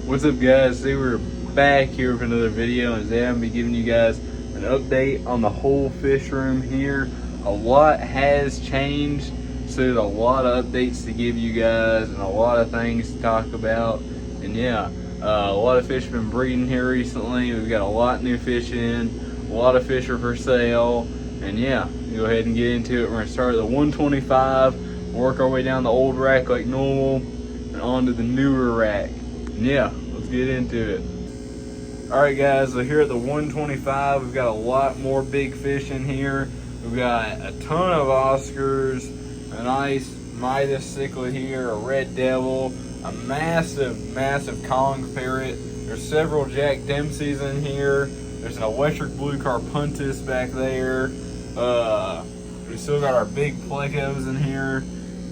What's up, guys? Today we're back here with another video, and today I'm going to be giving you guys an update on the whole fish room here. A lot has changed, so there's a lot of updates to give you guys and a lot of things to talk about. And yeah, a lot of fish have been breeding here recently. We've got a lot of new fish in, a lot of fish are for sale. And yeah, go ahead and get into it. We're going to start at the 125, work our way down the old rack like normal, and onto the newer rack. And yeah, let's get into it. Alright guys, so here at the 125, we've got a lot more big fish in here. We've got a ton of Oscars, a nice Midas cichlid here, a red devil, a massive Kong parrot. There's several Jack Dempseys in here. There's an electric blue Carpuntus back there. We still got our big plecos in here.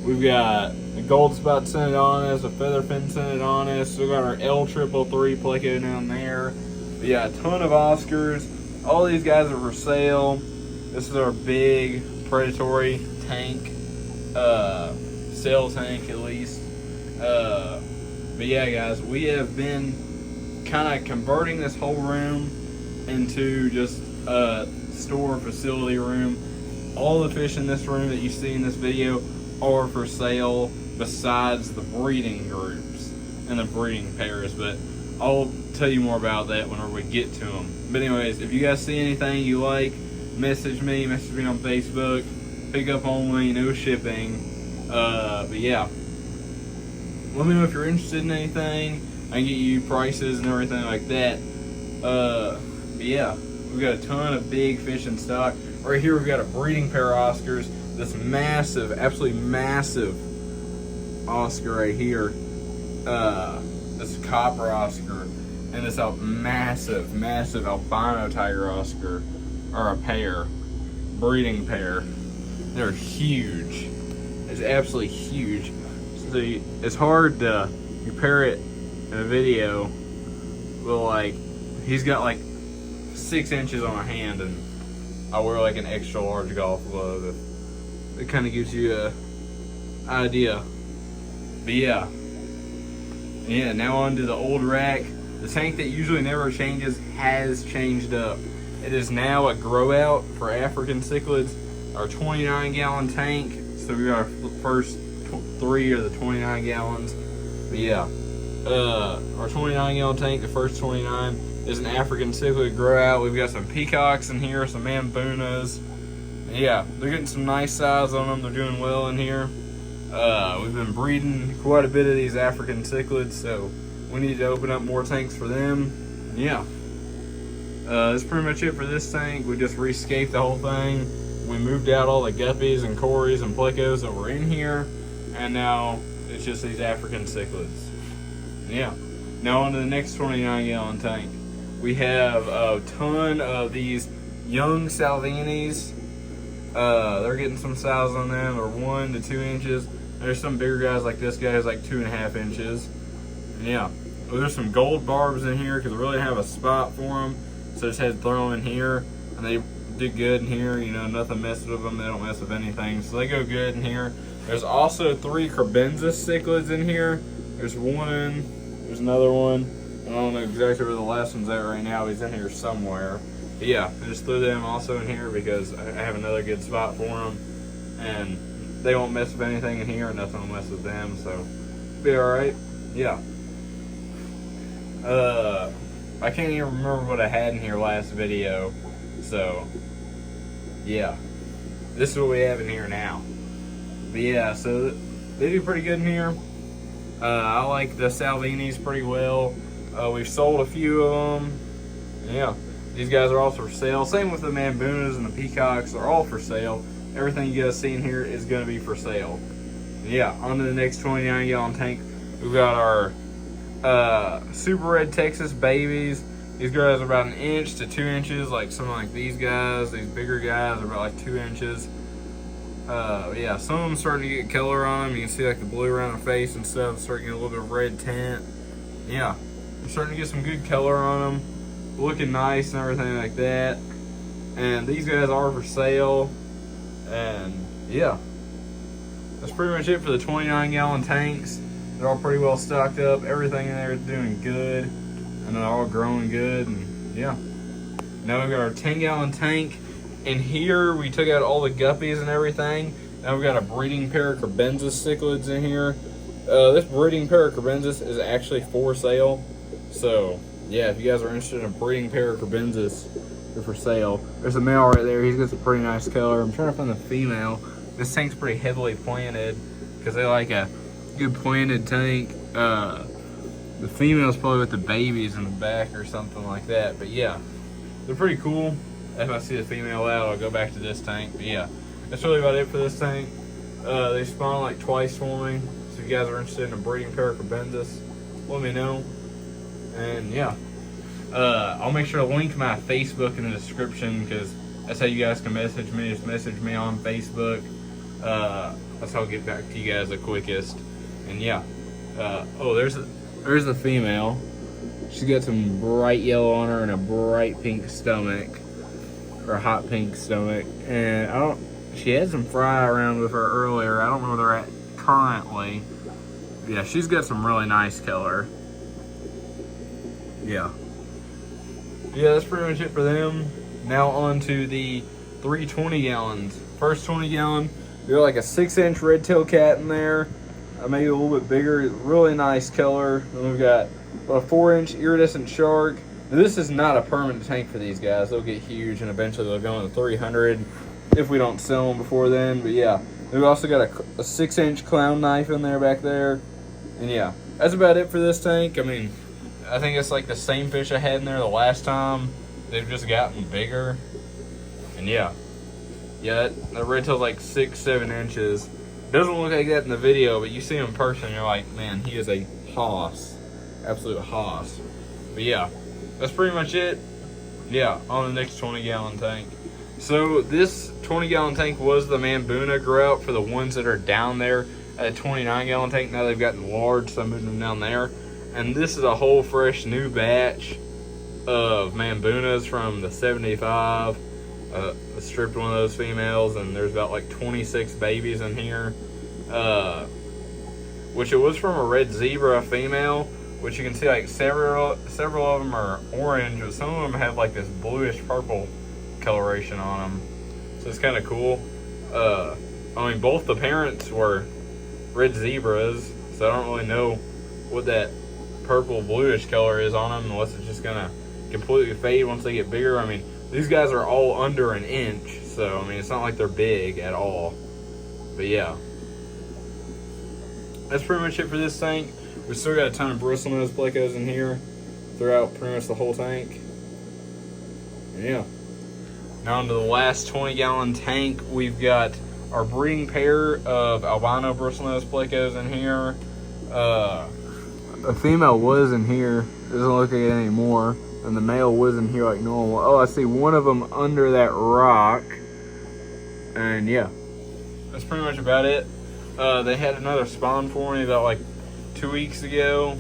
We've got a gold spot Synodontis, a featherfin Synodontis. Still got our L333 pleco down there. But yeah, a ton of Oscars. All these guys are for sale. This is our big predatory tank, cell tank at least. But yeah, guys, we have been kind of converting this whole room into just a store facility room. All the fish in this room that you see in this video are for sale, besides the breeding groups and the breeding pairs, but I'll tell you more about that whenever we get to them. But anyways, if you guys see anything you like, message me on Facebook. Pick up only, no shipping. But yeah, let me know if you're interested in anything. I can get you prices and everything like that. But yeah, we've got a ton of big fish in stock. Right here we've got a breeding pair of Oscars. This massive, absolutely massive Oscar right here. This copper Oscar, and this massive albino tiger Oscar, or a pair, breeding pair. They're huge. It's absolutely huge. So it's hard to compare it in a video, but like, he's got like 6 inches on a hand, and I wear like an extra large golf glove. It kind of gives you a idea. But yeah, now on to the old rack. The tank that usually never changes has changed up. It is now a grow out for African cichlids. Our 29-gallon tank. So we got our first 3 of the 29 gallons. But yeah, our 29-gallon tank, the first 29, is an African cichlid grow out. We've got some peacocks in here, some mambunas. Yeah, they're getting some nice size on them. They're doing well in here. We've been breeding quite a bit of these African cichlids, so we need to open up more tanks for them. Yeah, that's pretty much it for this tank. We just rescaped the whole thing. We moved out all the guppies and cories and plecos that were in here, and now it's just these African cichlids. Yeah, now on to the next 29-gallon tank. We have a ton of these young Salvinis. They're getting some size on them. They're 1 to 2 inches. There's some bigger guys like this guy is like 2.5 inches. And yeah, there's some gold barbs in here because we really have a spot for them. So just had to throw them in here, and they did good in here. You know, nothing messes with them. They don't mess with anything, so they go good in here. There's also 3 Carbensis cichlids in here. There's one. There's another one. I don't know exactly where the last one's at right now. He's in here somewhere. But yeah, I just threw them also in here because I have another good spot for them, and they won't mess with anything in here, and nothing will mess with them, so be alright. Yeah. I can't even remember what I had in here last video, so yeah. This is what we have in here now. But yeah, so they do pretty good in here. I like the Salvinis pretty well. We've sold a few of them. Yeah, these guys are also for sale. Same with the mambunas and the peacocks. They're all for sale. Everything you guys see in here is going to be for sale. Yeah, on to the next 29-gallon tank. We've got our Super Red Texas babies. These guys are about 1 inch to 2 inches, like something like these guys. These bigger guys are about like 2 inches. Yeah, some of them starting to get color on them. You can see like the blue around the face and stuff, starting to get a little bit of red tint. Yeah, we're starting to get some good color on them, looking nice and everything like that. And these guys are for sale. And yeah, that's pretty much it for the 29-gallon tanks. They're all pretty well stocked up. Everything in there is doing good, and they're all growing good. And yeah, now we've got our 10-gallon tank. In here, we took out all the guppies and everything. Now we've got a breeding pair of Crebensis cichlids in here. This breeding pair of Crebensis is actually for sale. So yeah, if you guys are interested in a breeding pair of Crebensis, they're for sale. There's a male right there. He's got some pretty nice color. I'm trying to find the female. This tank's pretty heavily planted because they like a good planted tank. The female's probably with the babies in the back or something like that. But yeah, they're pretty cool. If I see the female out, I'll go back to this tank. But yeah, that's really about it for this tank. They spawn like twice for me. So if you guys are interested in a breeding pair of Crebensis, let me know. And yeah, I'll make sure to link my Facebook in the description because that's how you guys can message me. Just message me on Facebook. That's how I'll get back to you guys the quickest. And yeah, oh, there's the female. She's got some bright yellow on her and a bright pink stomach, or a hot pink stomach. And she had some fry around with her earlier. I don't know where they're at currently. Yeah, she's got some really nice color. Yeah, that's pretty much it for them. Now on to the 3 20-gallons. First 20-gallon, we got like a 6-inch red-tailed cat in there. Maybe a little bit bigger, really nice color. Then we've got a 4-inch iridescent shark. Now, this is not a permanent tank for these guys. They'll get huge and eventually they'll go into 300 if we don't sell them before then. But yeah, we've also got a 6-inch clown knife in there back there. And yeah, that's about it for this tank. I mean, I think it's like the same fish I had in there the last time. They've just gotten bigger. And yeah, that red tail's like 6-7 inches. Doesn't look like that in the video, but you see him in person, you're like, man, he is a hoss. Absolute hoss. But yeah, that's pretty much it. Yeah, on the next 20-gallon tank. So this 20-gallon tank was the Mambuna grout for the ones that are down there at a 29-gallon tank. Now they've gotten large, so I'm moving them down there. And this is a whole fresh new batch of Mambunas from the 75. I stripped one of those females, and there's about like 26 babies in here. Which it was from a red zebra female, which you can see like several of them are orange, but some of them have like this bluish purple coloration on them. So it's kind of cool. I mean, both the parents were red zebras, so I don't really know what that purple bluish color is on them unless it's just gonna completely fade once they get bigger. I mean, these guys are all under an inch, so I mean, it's not like they're big at all. But yeah, that's pretty much it for this tank. We still got a ton of bristlenose plecos in here throughout pretty much the whole tank. Yeah. Now onto the last 20-gallon tank. We've got our breeding pair of albino bristlenose plecos in here. A female was in here. Doesn't look like it anymore. And the male was in here like normal. Oh, I see one of them under that rock. And yeah, that's pretty much about it. They had another spawn for me about like 2 weeks ago.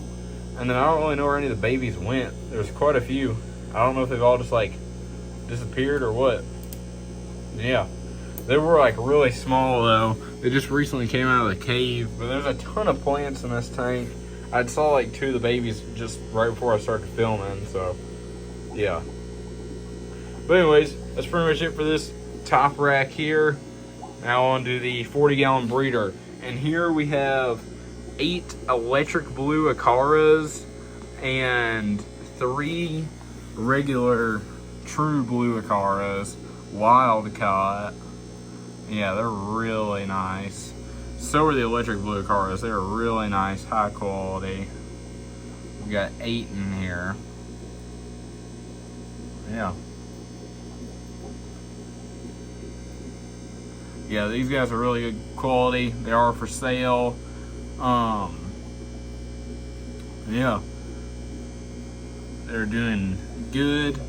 And then I don't really know where any of the babies went. There's quite a few. I don't know if they've all just like disappeared or what. Yeah, they were like really small though. They just recently came out of the cave. But there's a ton of plants in this tank. I saw like 2 of the babies just right before I started filming, so yeah. But anyways, that's pretty much it for this top rack here. Now on to the 40-gallon breeder. And here we have 8 electric blue Acaras and 3 regular true blue Acaras, wild caught. Yeah, they're really nice. So are the electric blue Acaras. They're really nice, high quality. We got 8 in here. Yeah. Yeah, these guys are really good quality. They are for sale. Yeah. They're doing good.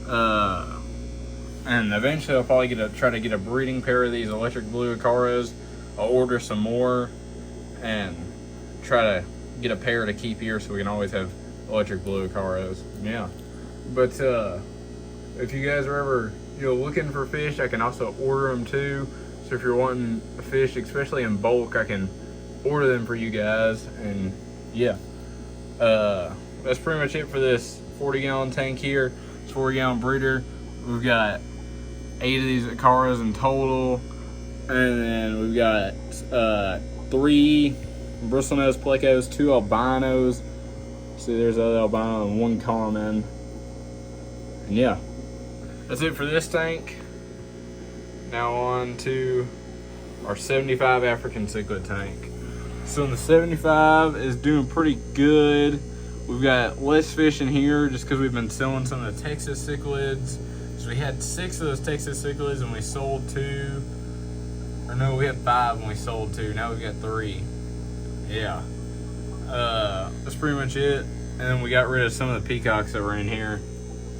And eventually I'll probably try to get a breeding pair of these electric blue Acaras. I'll order some more and try to get a pair to keep here so we can always have electric blue Acaras. Yeah. But if you guys are ever looking for fish, I can also order them too. So if you're wanting a fish, especially in bulk, I can order them for you guys. And yeah, that's pretty much it for this 40-gallon tank here. It's 40-gallon breeder. We've got 8 of these Acaras in total, and then we've got 3 bristlenose plecos, 2 albinos. See, there's other albino and 1 carmine. And yeah, that's it for this tank. Now on to our 75 African cichlid tank. So the 75 is doing pretty good. We've got less fish in here just because we've been selling some of the Texas cichlids. So we had 6 of those Texas cichlids and we sold 2. Or no, we had 5 and we sold 2. Now we've got 3. Yeah. That's pretty much it. And then we got rid of some of the peacocks that were in here.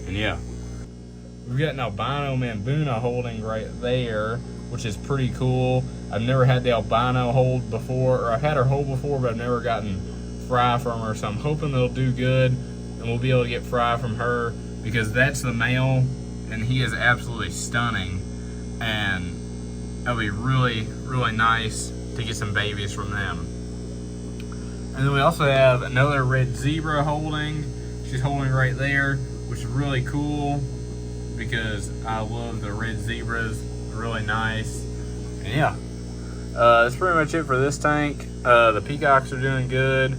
And yeah. We've got an albino Mambuna holding right there, which is pretty cool. I've never had the albino hold before, or I've had her hold before, but I've never gotten fry from her. So I'm hoping they'll do good and we'll be able to get fry from her, because that's the male and he is absolutely stunning. And that'll be really, really nice to get some babies from them. And then we also have another red zebra holding. She's holding right there, which is really cool because I love the red zebras. They're really nice. And yeah, that's pretty much it for this tank. The peacocks are doing good.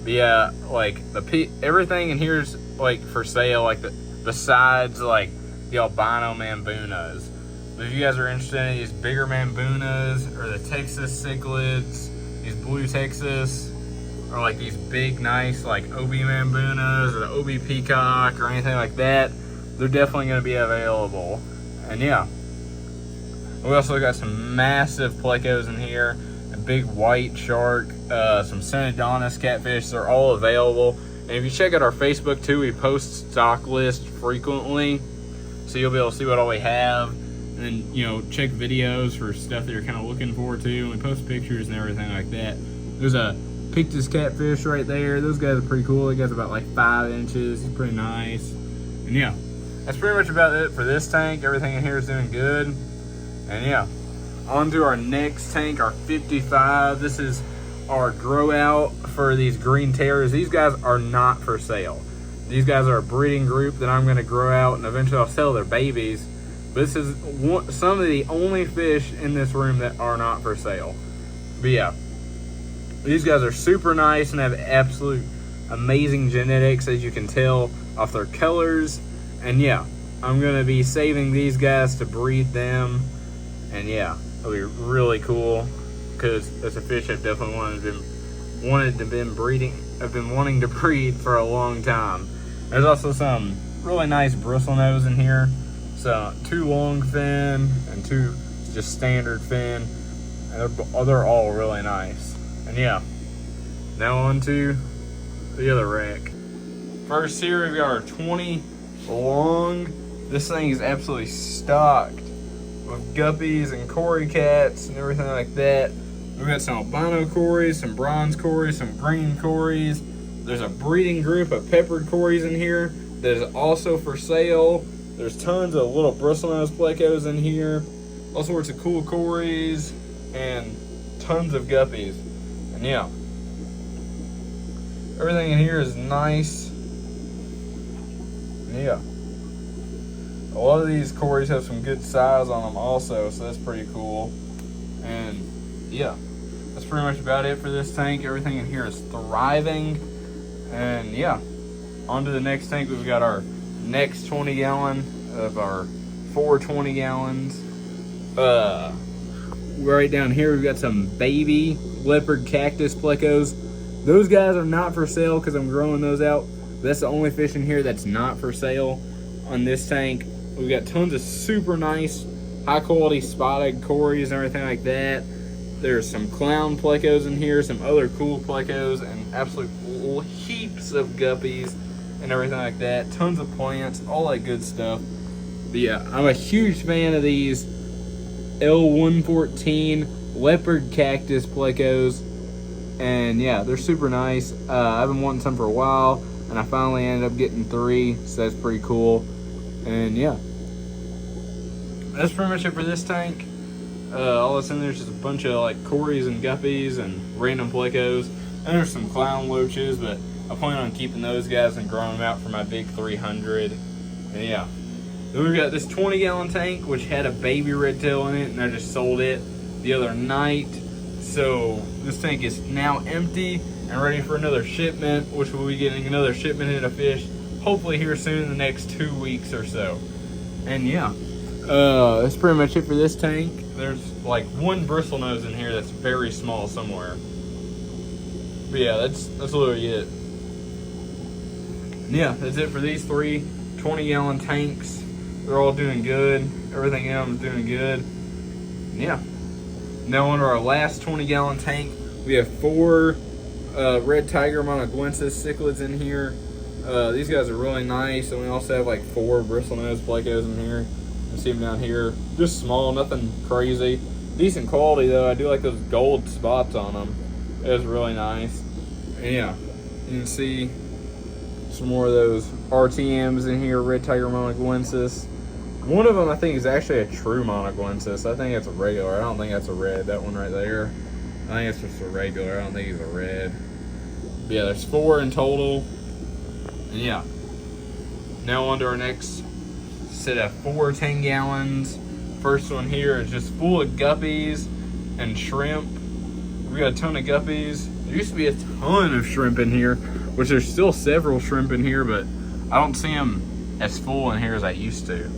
But yeah, like everything in here is like for sale, like besides like the albino Mambunas. But if you guys are interested in these bigger Mambunas or the Texas cichlids, these blue Texas, or like these big nice like OB Mambunas or the OB peacock or anything like that, they're definitely going to be available. And yeah, we also got some massive plecos in here, a big white shark, some Synodontis catfish. They're all available. And if you check out our Facebook too, we post stock lists frequently, so you'll be able to see what all we have. And then, you know, check videos for stuff that you're kind of looking for too. And we post pictures and everything like that. There's a Pictus catfish right there. Those guys are pretty cool. They guy's about like 5 inches. He's pretty nice. And yeah, that's pretty much about it for this tank. Everything in here is doing good. And yeah, on to our next tank, our 55. This is our grow out for these green terrors. These guys are not for sale. These guys are a breeding group that I'm going to grow out, and eventually I'll sell their babies. This is some of the only fish in this room that are not for sale. But yeah, these guys are super nice and have absolute amazing genetics, as you can tell off their colors. And yeah, I'm going to be saving these guys to breed them. And yeah, it'll be really cool because it's a fish I've definitely been wanting to breed for a long time. There's also some really nice bristlenose in here. So 2 long fin and 2 just standard fin. And they're all really nice. And yeah, now on to the other rack. First here we've got our 20 long. This thing is absolutely stocked with guppies and cory cats and everything like that. We've got some albino cories, some bronze cories, some green cories. There's a breeding group of peppered cories in here that is also for sale. There's tons of little bristlenose plecos in here, all sorts of cool cories, and tons of guppies. And yeah, everything in here is nice. And yeah, a lot of these cories have some good size on them also, so that's pretty cool. And yeah, that's pretty much about it for this tank. Everything in here is thriving. And yeah, on to the next tank. We've got our next 20 gallon of our 4 20 gallons. Right down here we've got some baby leopard cactus plecos. Those guys are not for sale because I'm growing those out. That's the only fish in here that's not for sale on this tank. We've got tons of super nice high quality spotted cories and everything like that. There's some clown plecos in here, some other cool plecos, and absolute heaps of guppies and everything like that. Tons of plants, all that good stuff. But yeah, I'm a huge fan of these L114 leopard cactus plecos. And yeah, they're super nice. I've been wanting some for a while, and I finally ended up getting 3, so that's pretty cool. And yeah, that's pretty much it for this tank. All that's in there is just a bunch of like Corys and Guppies and random Plecos. And there's some clown loaches, but I plan on keeping those guys and growing them out for my big 300. And yeah. Then we've got this 20-gallon tank, which had a baby red tail in it, and I just sold it the other night. So this tank is now empty and ready for another shipment, which we'll be getting another shipment in of fish hopefully here soon in the next 2 weeks or so. And yeah, that's pretty much it for this tank. There's like one bristlenose in here that's very small somewhere. But yeah, that's literally it. And yeah, that's it for these 3 20-gallon tanks. They're all doing good. Everything in them is doing good. And yeah. Now under our last 20-gallon tank, we have 4 red tiger monaguensis cichlids in here. These guys are really nice, and we also have like 4 bristlenose plecos in here. You see them down here, just small, nothing crazy. Decent quality though. I do like those gold spots on them. It's really nice. And yeah, you can see some more of those RTMs in here, red tiger monaguensis. One of them I think is actually a true monaguensis. I think it's a regular. I don't think that's a red. That one right there. I think it's just a regular. I don't think he's a red. But yeah, there's 4 in total. And yeah. Now on to our next set of 4 10 gallons. First one here is just full of guppies and shrimp. We got a ton of guppies. There used to be a ton of shrimp in here, which there's still several shrimp in here, but I don't see them as full in here as I used to.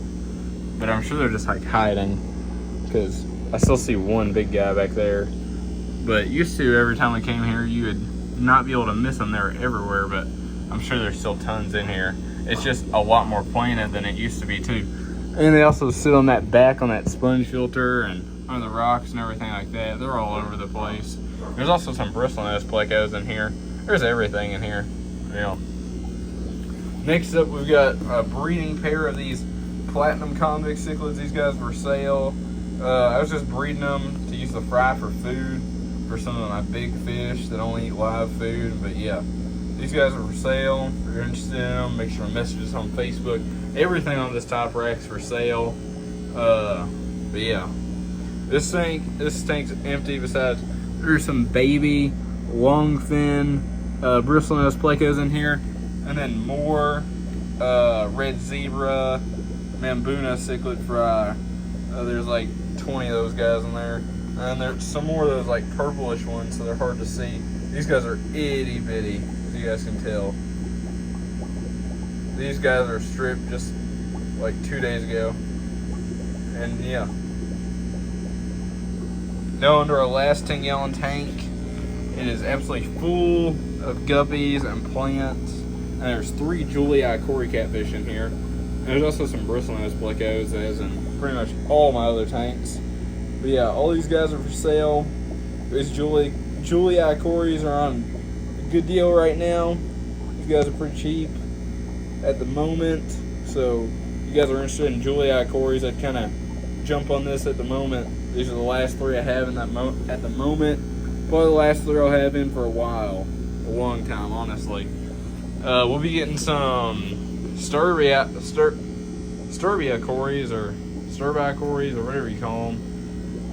But I'm sure they're just like hiding, because I still see one big guy back there. But used to, every time we came here, you would not be able to miss them. They were everywhere, but I'm sure there's still tons in here. It's just a lot more planted than it used to be too. And they also sit on that back on that sponge filter and on the rocks and everything like that. They're all over the place. There's also some bristlenose plecos in here. There's everything in here. You know. Next up, we've got a breeding pair of these platinum convict cichlids. These guys for sale. I was just breeding them to use the fry for food for some of my big fish that only eat live food. But yeah, these guys are for sale. If you're interested in them, make sure to message us on Facebook. Everything on this top rack's for sale. But yeah, this tank's empty. Besides, there's some baby longfin bristlenose plecos in here, and then more red zebra Mambuna cichlid fry. There's like 20 of those guys in there, and there's some more of those like purplish ones, so they're hard to see. These guys are itty bitty, as you guys can tell. These guys are stripped just like 2 days ago. And yeah. Now under our last 10-gallon tank, it is absolutely full of guppies and plants. And there's 3 Julii Cory catfish in here. And there's also some bristlenose plecos, as in pretty much all my other tanks. But yeah, all these guys are for sale. These Julii Corys are on a good deal right now. These guys are pretty cheap at the moment. So if you guys are interested in Julii Corys, I'd kind of jump on this at the moment. These are the last 3 I have in that at the moment. Probably the last 3 I'll have in for a while. A long time, honestly. We'll be getting some Sturbia Corys or Sturbii Corys or whatever you call them.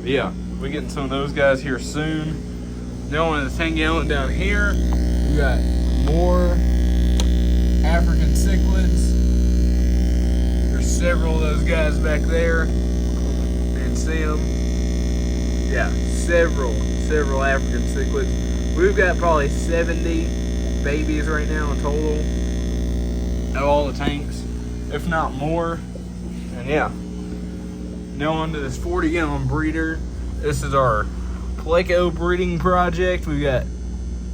But yeah, we're getting some of those guys here soon. Now on the 10-gallon down here, we got more African cichlids. There's several of those guys back there. You can see them. Yeah, several African cichlids. We've got probably 70 babies right now in total at all the tanks, if not more. And yeah, now on to this 40-gallon breeder. This is our pleco breeding project. We've got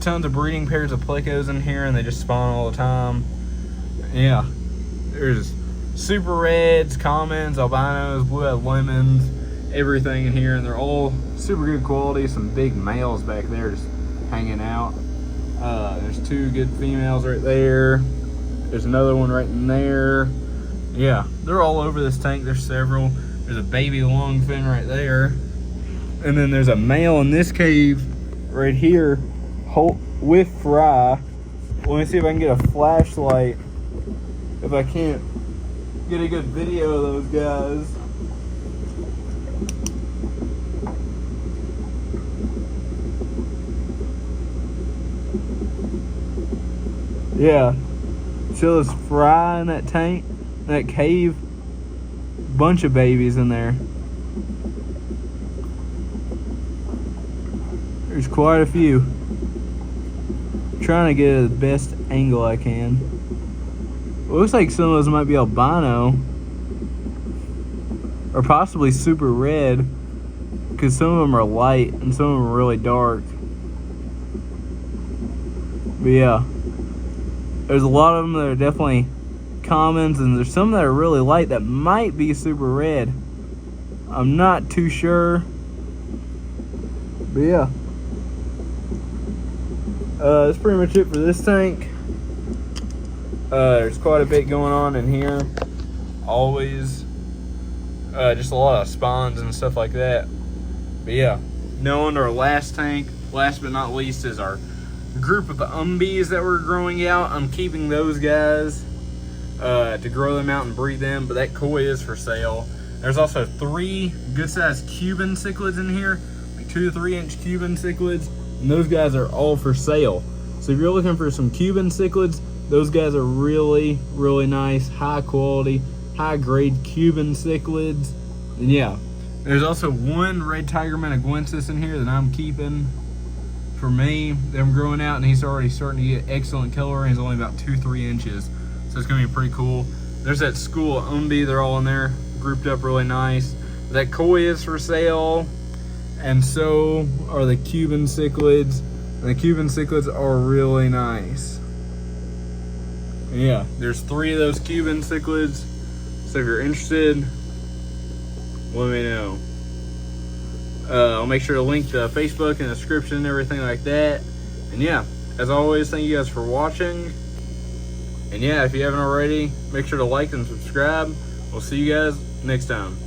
tons of breeding pairs of plecos in here, and they just spawn all the time. Yeah, there's super reds, commons, albinos, blue-eyed lemons, everything in here, and they're all super good quality. Some big males back there just hanging out. There's 2 good females right there. There's another one right in there. Yeah, they're all over this tank. There's several. There's a baby longfin right there. And then there's a male in this cave right here with fry. Let me see if I can get a flashlight. If I can't get a good video of those guys. Yeah. See this fry in that tank, that cave? Bunch of babies in there. There's quite a few. I'm trying to get the best angle I can. It looks like some of those might be albino. Or possibly super red. Because some of them are light and some of them are really dark. But yeah. There's a lot of them that are definitely commons, and there's some that are really light that might be super red. I'm not too sure. But yeah. That's pretty much it for this tank. There's quite a bit going on in here. Always. Just a lot of spawns and stuff like that. But yeah. Now on to our last tank. Last but not least is our group of umbies that we're growing out. I'm keeping those guys to grow them out and breed them, but that koi is for sale. There's also 3 good-sized Cuban cichlids in here, like 2 to 3 inch Cuban cichlids, and those guys are all for sale. So if you're looking for some Cuban cichlids, those guys are really, really nice, high quality, high grade Cuban cichlids. And yeah, there's also 1 red tiger menaguensis in here that I'm keeping for me, that I'm growing out, and he's already starting to get excellent color, and he's only about 2-3 inches. So it's gonna be pretty cool. There's that school of umbi, they're all in there, grouped up really nice. That koi is for sale, and so are the Cuban cichlids. And the Cuban cichlids are really nice. And yeah, there's 3 of those Cuban cichlids. So if you're interested, let me know. I'll make sure to link the Facebook in the description and everything like that. And yeah, as always, thank you guys for watching. And yeah, if you haven't already, make sure to like and subscribe. We'll see you guys next time.